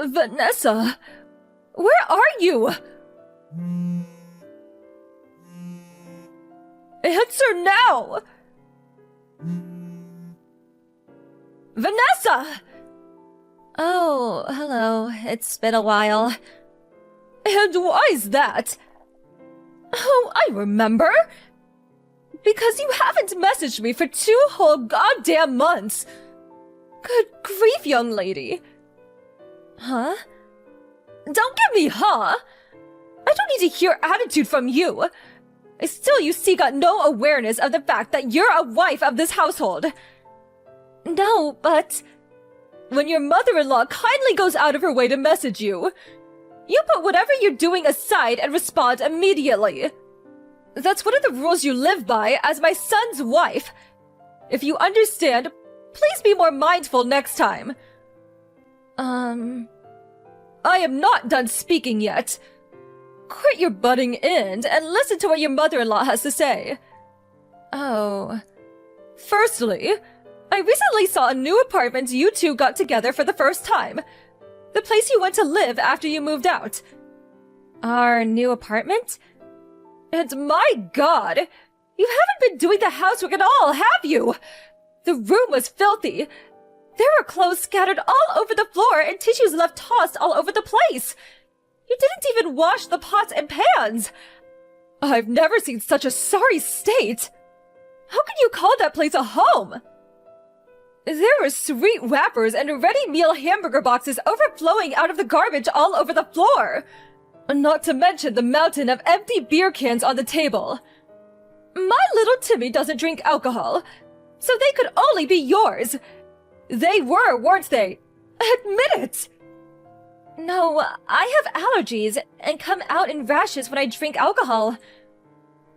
Vanessa, where are you? Answer now! Vanessa! Oh, hello. It's been a while. And why is that? Oh, I remember! Because you haven't messaged me for 2 whole goddamn months! Good grief, young lady. Huh? Don't give me huh! I don't need to hear attitude from you! Still, you see, got no awareness of the fact that you're a wife of this household. No, but... when your mother-in-law kindly goes out of her way to message you, you put whatever you're doing aside and respond immediately. That's one of the rules you live by as my son's wife. If you understand, please be more mindful next time. I am not done speaking yet. Quit your butting in and listen to what your mother-in-law has to say. Oh. Firstly, I recently saw a new apartment you two got together for the first time. The place you went to live after you moved out. Our new apartment? And my God! You haven't been doing the housework at all, have you? The room was filthy. There were clothes scattered all over the floor and tissues left tossed all over the place. You didn't even wash the pots and pans. I've never seen such a sorry state. How can you call that place a home? There were sweet wrappers and ready-meal hamburger boxes overflowing out of the garbage all over the floor. Not to mention the mountain of empty beer cans on the table. My little Timmy doesn't drink alcohol, so they could only be yours. They were, weren't they? Admit it! No, I have allergies and come out in rashes when I drink alcohol.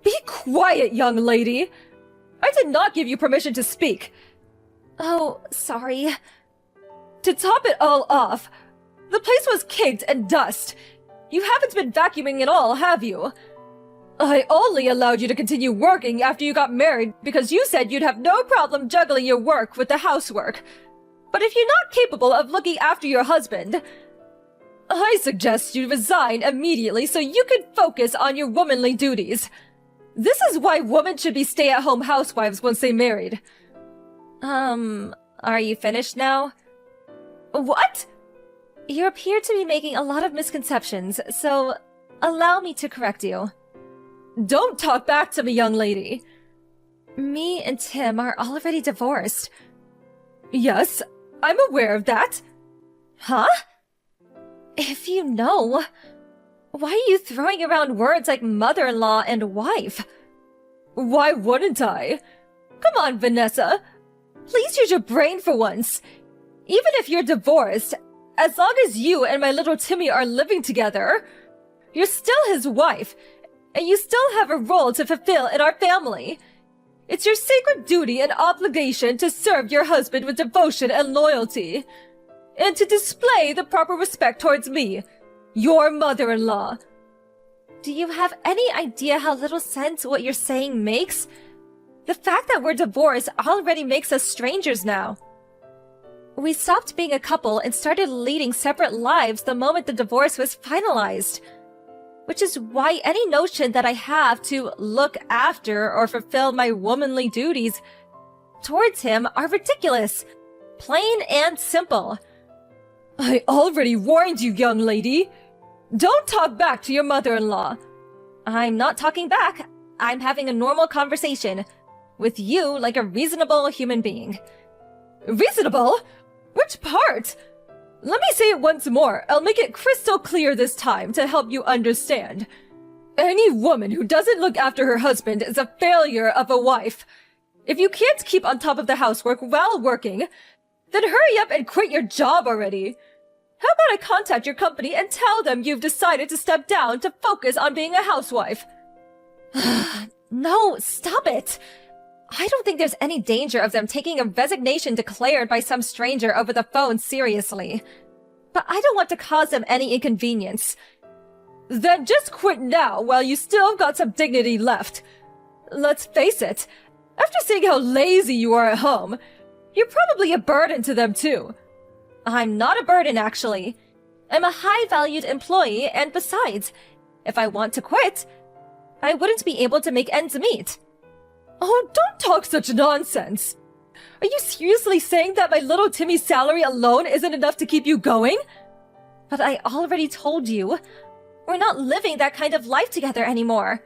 Be quiet, young lady. I did not give you permission to speak. Oh, sorry. To top it all off, the place was caked in dust. You haven't been vacuuming at all, have you? I only allowed you to continue working after you got married because you said you'd have no problem juggling your work with the housework. But if you're not capable of looking after your husband, I suggest you resign immediately so you can focus on your womanly duties. This is why women should be stay-at-home housewives once they married. Are you finished now? What? You appear to be making a lot of misconceptions, so allow me to correct you. Don't talk back to me, young lady. Me and Tim are already divorced. Yes, I'm aware of that. Huh? If you know, why are you throwing around words like mother-in-law and wife? Why wouldn't I? Come on, Vanessa. Please use your brain for once. Even if you're divorced, as long as you and my little Timmy are living together, you're still his wife, and you still have a role to fulfill in our family. It's your sacred duty and obligation to serve your husband with devotion and loyalty, and to display the proper respect towards me, your mother-in-law. Do you have any idea how little sense what you're saying makes? The fact that we're divorced already makes us strangers now. We stopped being a couple and started leading separate lives the moment the divorce was finalized. Which is why any notion that I have to look after or fulfill my womanly duties towards him are ridiculous. Plain and simple. I already warned you, young lady. Don't talk back to your mother-in-law. I'm not talking back. I'm having a normal conversation. With you like a reasonable human being. Reasonable? Which part? Let me say it once more. I'll make it crystal clear this time to help you understand. Any woman who doesn't look after her husband is a failure of a wife. If you can't keep on top of the housework while working, then hurry up and quit your job already. How about I contact your company and tell them you've decided to step down to focus on being a housewife? No, stop it. I don't think there's any danger of them taking a resignation declared by some stranger over the phone seriously. But I don't want to cause them any inconvenience. Then just quit now while you still got some dignity left. Let's face it, after seeing how lazy you are at home, you're probably a burden to them too. I'm not a burden, actually. I'm a high-valued employee, and besides, if I want to quit, I wouldn't be able to make ends meet. Oh, don't talk such nonsense! Are you seriously saying that my little Timmy's salary alone isn't enough to keep you going? But I already told you, we're not living that kind of life together anymore.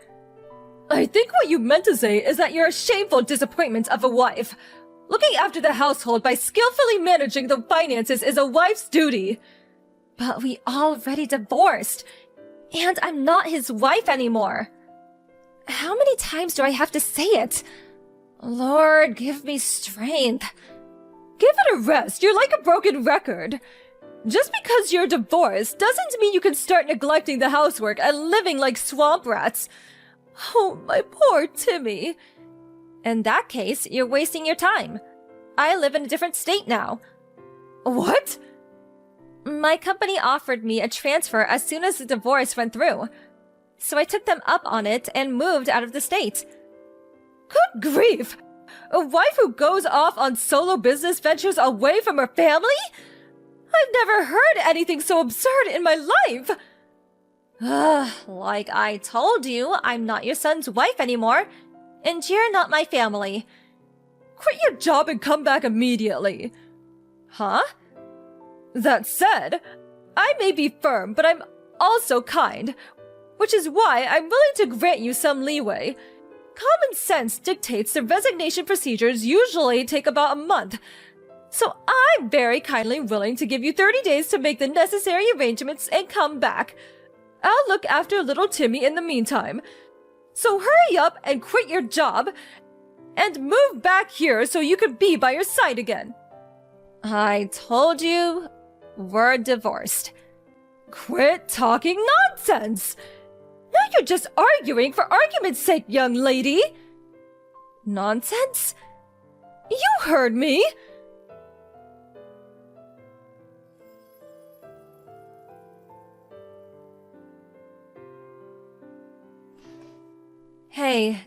I think what you meant to say is that you're a shameful disappointment of a wife. Looking after the household by skillfully managing the finances is a wife's duty. But we already divorced, and I'm not his wife anymore. How many times do I have to say it? Lord, give me strength. Give it a rest. You're like a broken record. Just because you're divorced doesn't mean you can start neglecting the housework and living like swamp rats. Oh, my poor Timmy. In that case, you're wasting your time. I live in a different state now. What? My company offered me a transfer as soon as the divorce went through. So I took them up on it and moved out of the state. Good grief! A wife who goes off on solo business ventures away from her family? I've never heard anything so absurd in my life! Like I told you, I'm not your son's wife anymore, and you're not my family. Quit your job and come back immediately. Huh? That said, I may be firm, but I'm also kind, which is why I'm willing to grant you some leeway. Common sense dictates the resignation procedures usually take about a month, so I'm very kindly willing to give you 30 days to make the necessary arrangements and come back. I'll look after little Timmy in the meantime. So hurry up and quit your job, and move back here so you can be by your side again. I told you, we're divorced. Quit talking nonsense! Now you're just arguing for argument's sake, young lady! Nonsense? You heard me! Hey,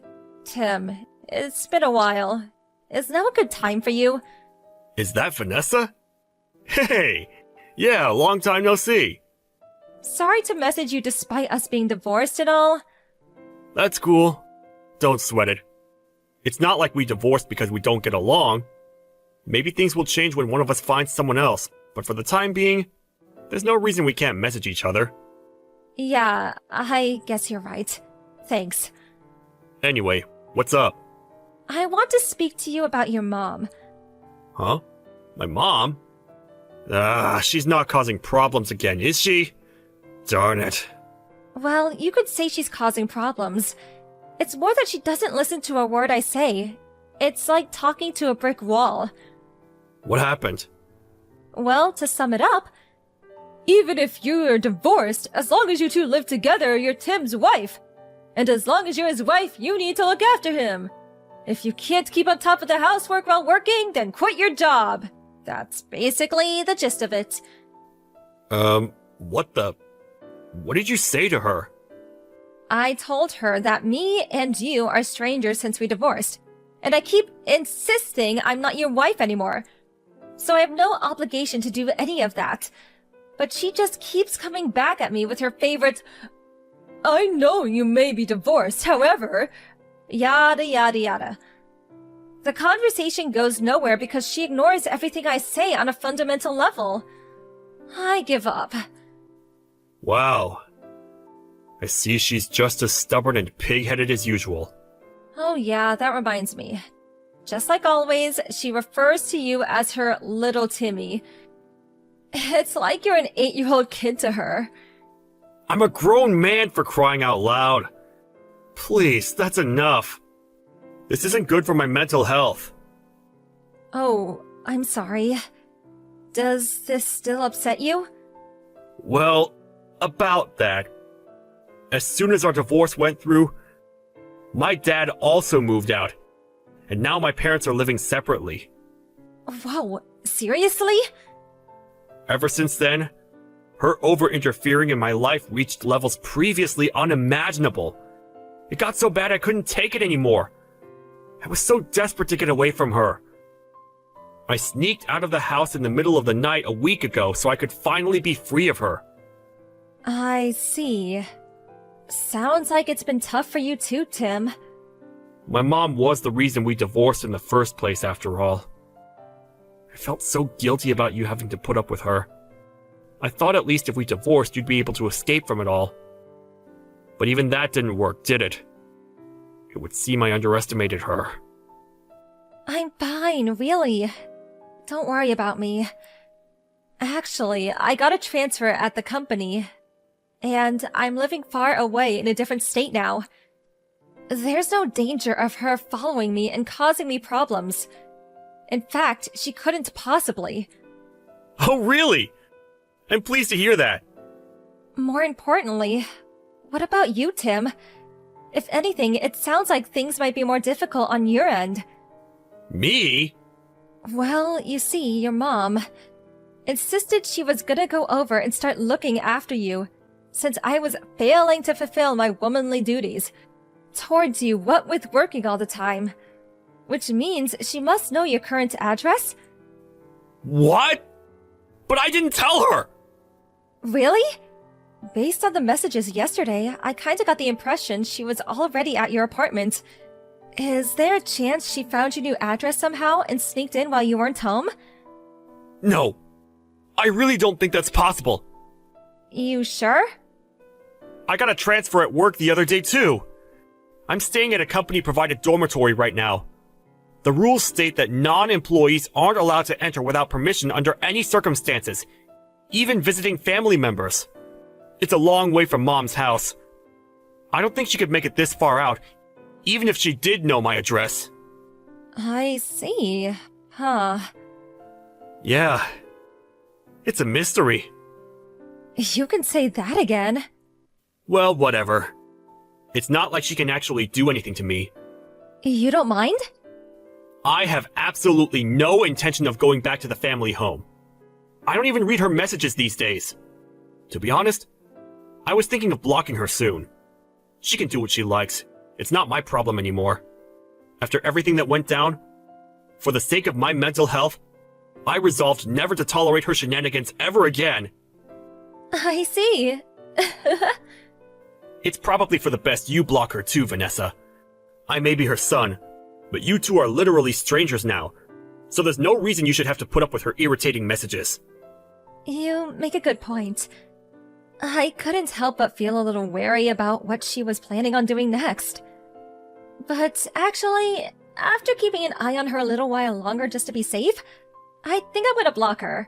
Tim, it's been a while. Is now a good time for you? Is that Vanessa? Hey! Yeah, long time no see. Sorry to message you despite us being divorced and all. That's cool. Don't sweat it. It's not like we divorced because we don't get along. Maybe things will change when one of us finds someone else, but for the time being, there's no reason we can't message each other. Yeah, I guess you're right. Thanks. Anyway, what's up? I want to speak to you about your mom. Huh? My mom? She's not causing problems again, is she? Darn it. Well, you could say she's causing problems. It's more that she doesn't listen to a word I say. It's like talking to a brick wall. What happened? Well, to sum it up, even if you're divorced, as long as you two live together, you're Tim's wife. And as long as you're his wife, you need to look after him. If you can't keep on top of the housework while working, then quit your job. That's basically the gist of it. What did you say to her? I told her that me and you are strangers since we divorced, and I keep insisting I'm not your wife anymore. So I have no obligation to do any of that. But she just keeps coming back at me with her favorite, I know you may be divorced, however, yada yada yada. The conversation goes nowhere because she ignores everything I say on a fundamental level. I give up. Wow. I see she's just as stubborn and pig-headed as usual. Oh yeah, that reminds me. Just like always, she refers to you as her little Timmy. It's like you're an 8-year-old kid to her. I'm a grown man, for crying out loud. Please, that's enough. This isn't good for my mental health. Oh, I'm sorry. Does this still upset you? Well, about that. As soon as our divorce went through, my dad also moved out. And now my parents are living separately. Whoa, seriously? Ever since then, her over-interfering in my life reached levels previously unimaginable. It got so bad I couldn't take it anymore. I was so desperate to get away from her. I sneaked out of the house in the middle of the night a week ago so I could finally be free of her. I see. Sounds like it's been tough for you too, Tim. My mom was the reason we divorced in the first place, after all. I felt so guilty about you having to put up with her. I thought at least if we divorced, you'd be able to escape from it all. But even that didn't work, did it? It would seem I underestimated her. I'm fine, really. Don't worry about me. Actually, I got a transfer at the company, and I'm living far away in a different state now. There's no danger of her following me and causing me problems. In fact, she couldn't possibly. Oh, really? I'm pleased to hear that. More importantly, what about you, Tim? If anything, it sounds like things might be more difficult on your end. Me? Well, you see, your mom insisted she was gonna go over and start looking after you, since I was failing to fulfill my womanly duties towards you, what with working all the time. Which means she must know your current address? What? But I didn't tell her! Really? Based on the messages yesterday, I kinda got the impression she was already at your apartment. Is there a chance she found your new address somehow and sneaked in while you weren't home? No. I really don't think that's possible. You sure? I got a transfer at work the other day too. I'm staying at a company-provided dormitory right now. The rules state that non-employees aren't allowed to enter without permission under any circumstances, even visiting family members. It's a long way from Mom's house. I don't think she could make it this far out, even if she did know my address. I see. Huh. Yeah. It's a mystery. You can say that again. Well, whatever. It's not like she can actually do anything to me. You don't mind? I have absolutely no intention of going back to the family home. I don't even read her messages these days. To be honest, I was thinking of blocking her soon. She can do what she likes. It's not my problem anymore. After everything that went down, for the sake of my mental health, I resolved never to tolerate her shenanigans ever again. I see. It's probably for the best you block her too, Vanessa. I may be her son, but you two are literally strangers now, so there's no reason you should have to put up with her irritating messages. You make a good point. I couldn't help but feel a little wary about what she was planning on doing next. But actually, after keeping an eye on her a little while longer just to be safe, I think I'm gonna block her.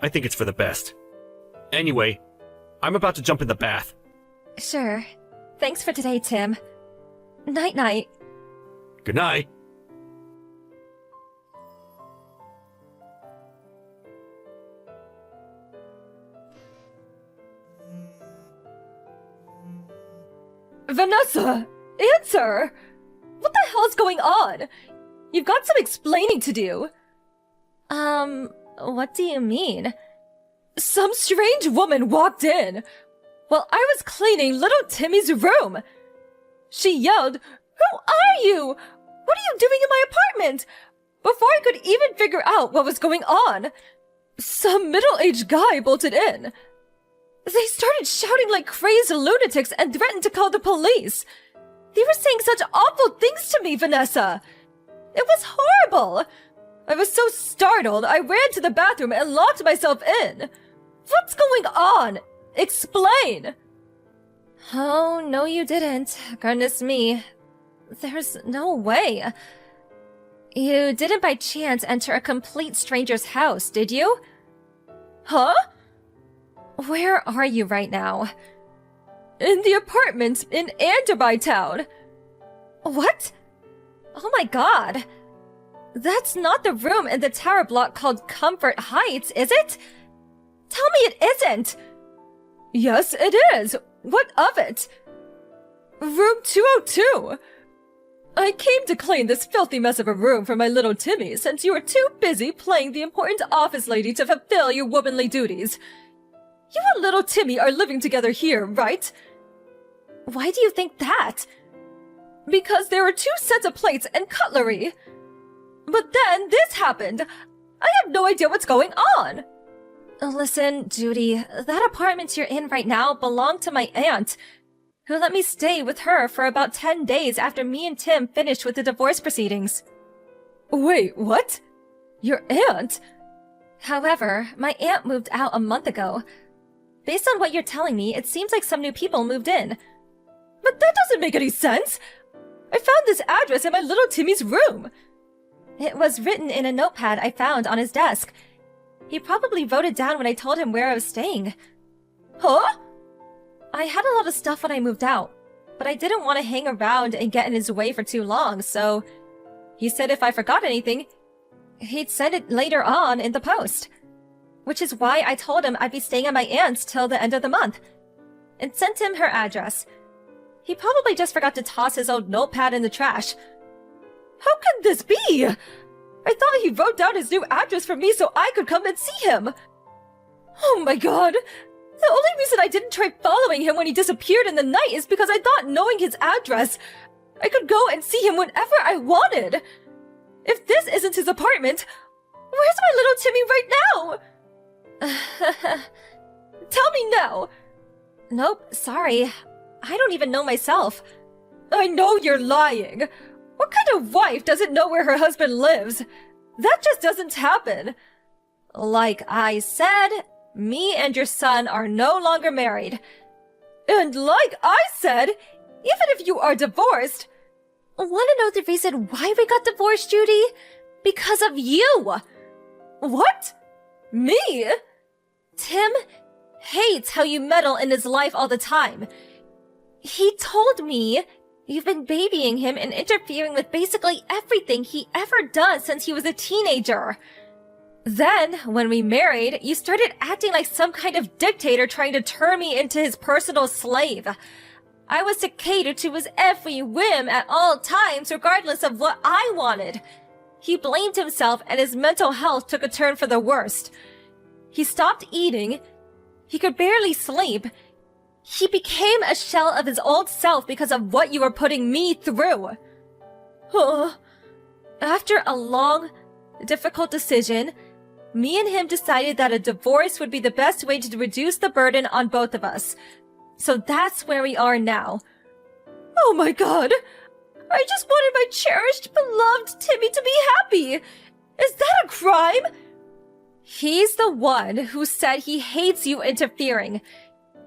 I think it's for the best. Anyway, I'm about to jump in the bath. Sure. Thanks for today, Tim. Night-night. Good night. Vanessa! Answer! What the hell's going on? You've got some explaining to do. What do you mean? Some strange woman walked in while I was cleaning little Timmy's room. She yelled, "Who are you? What are you doing in my apartment?" Before I could even figure out what was going on, some middle-aged guy bolted in. They started shouting like crazed lunatics and threatened to call the police. They were saying such awful things to me, Vanessa. It was horrible. I was so startled, I ran to the bathroom and locked myself in. What's going on? Explain! Oh, no you didn't. Goodness me. There's no way. You didn't by chance enter a complete stranger's house, did you? Huh? Where are you right now? In the apartment in Anderby Town. What? Oh my god. That's not the room in the tower block called Comfort Heights, is it? Tell me it isn't! Yes, it is! What of it? Room 202! I came to clean this filthy mess of a room for my little Timmy since you were too busy playing the important office lady to fulfill your womanly duties. You and little Timmy are living together here, right? Why do you think that? Because there are 2 sets of plates and cutlery. But then this happened. I have no idea what's going on! Listen, Judy, that apartment you're in right now belonged to my aunt, who let me stay with her for about 10 days after me and Tim finished with the divorce proceedings. Wait, what? Your aunt? However, my aunt moved out a month ago. Based on what you're telling me, it seems like some new people moved in. But that doesn't make any sense! I found this address in my little Timmy's room! It was written in a notepad I found on his desk. He probably wrote it down when I told him where I was staying. Huh? I had a lot of stuff when I moved out, but I didn't want to hang around and get in his way for too long, so he said if I forgot anything, he'd send it later on in the post. Which is why I told him I'd be staying at my aunt's till the end of the month, and sent him her address. He probably just forgot to toss his old notepad in the trash. How could this be? I thought he wrote down his new address for me so I could come and see him. Oh my god. The only reason I didn't try following him when he disappeared in the night is because I thought knowing his address, I could go and see him whenever I wanted. If this isn't his apartment, where's my little Timmy right now? Tell me now. Nope, sorry. I don't even know myself. I know you're lying. What kind of wife doesn't know where her husband lives? That just doesn't happen. Like I said, me and your son are no longer married. And like I said, even if you are divorced... Want to know the reason why we got divorced, Judy? Because of you! What? Me? Tim hates how you meddle in his life all the time. He told me you've been babying him and interfering with basically everything he ever does since he was a teenager. Then, when we married, you started acting like some kind of dictator trying to turn me into his personal slave. I was to cater to his every whim at all times, regardless of what I wanted. He blamed himself and his mental health took a turn for the worst. He stopped eating. He could barely sleep. He became a shell of his old self because of what you were putting me through. After a long, difficult decision, me and him decided that a divorce would be the best way to reduce the burden on both of us. So that's where we are now. Oh my god! I just wanted my cherished, beloved Timmy to be happy! Is that a crime? He's the one who said he hates you interfering.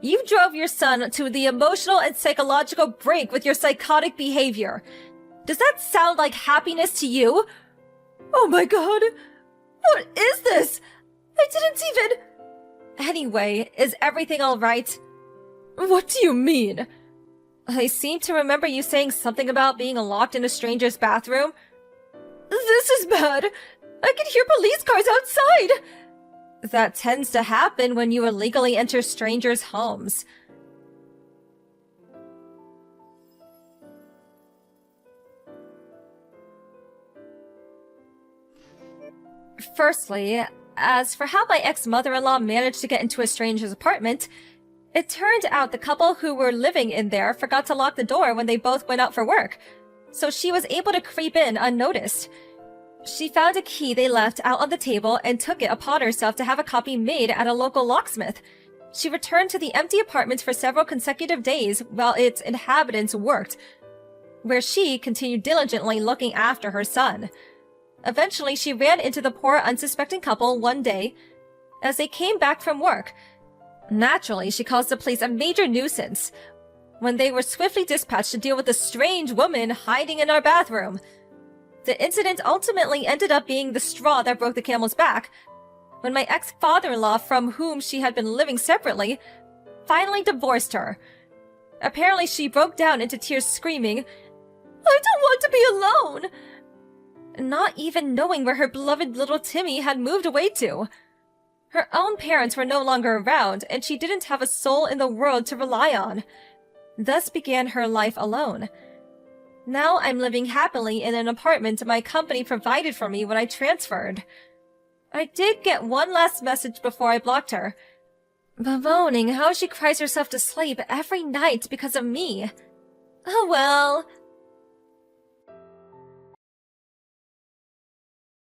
You drove your son to the emotional and psychological brink with your psychotic behavior. Does that sound like happiness to you? Oh my god! What is this? I didn't even... Anyway, is everything alright? What do you mean? I seem to remember you saying something about being locked in a stranger's bathroom. This is bad! I can hear police cars outside! That tends to happen when you illegally enter strangers' homes. Firstly, as for how my ex-mother-in-law managed to get into a stranger's apartment, it turned out the couple who were living in there forgot to lock the door when they both went out for work, so she was able to creep in unnoticed. She found a key they left out on the table and took it upon herself to have a copy made at a local locksmith. She returned to the empty apartment for several consecutive days while its inhabitants worked, where she continued diligently looking after her son. Eventually, she ran into the poor, unsuspecting couple one day as they came back from work. Naturally, she caused the place a major nuisance when they were swiftly dispatched to deal with a strange woman hiding in our bathroom. The incident ultimately ended up being the straw that broke the camel's back, when my ex-father-in-law, from whom she had been living separately, finally divorced her. Apparently, she broke down into tears screaming, "I don't want to be alone!" Not even knowing where her beloved little Timmy had moved away to. Her own parents were no longer around, and she didn't have a soul in the world to rely on. Thus began her life alone. Now I'm living happily in an apartment my company provided for me when I transferred. I did get one last message before I blocked her, bemoaning how she cries herself to sleep every night because of me. Oh well,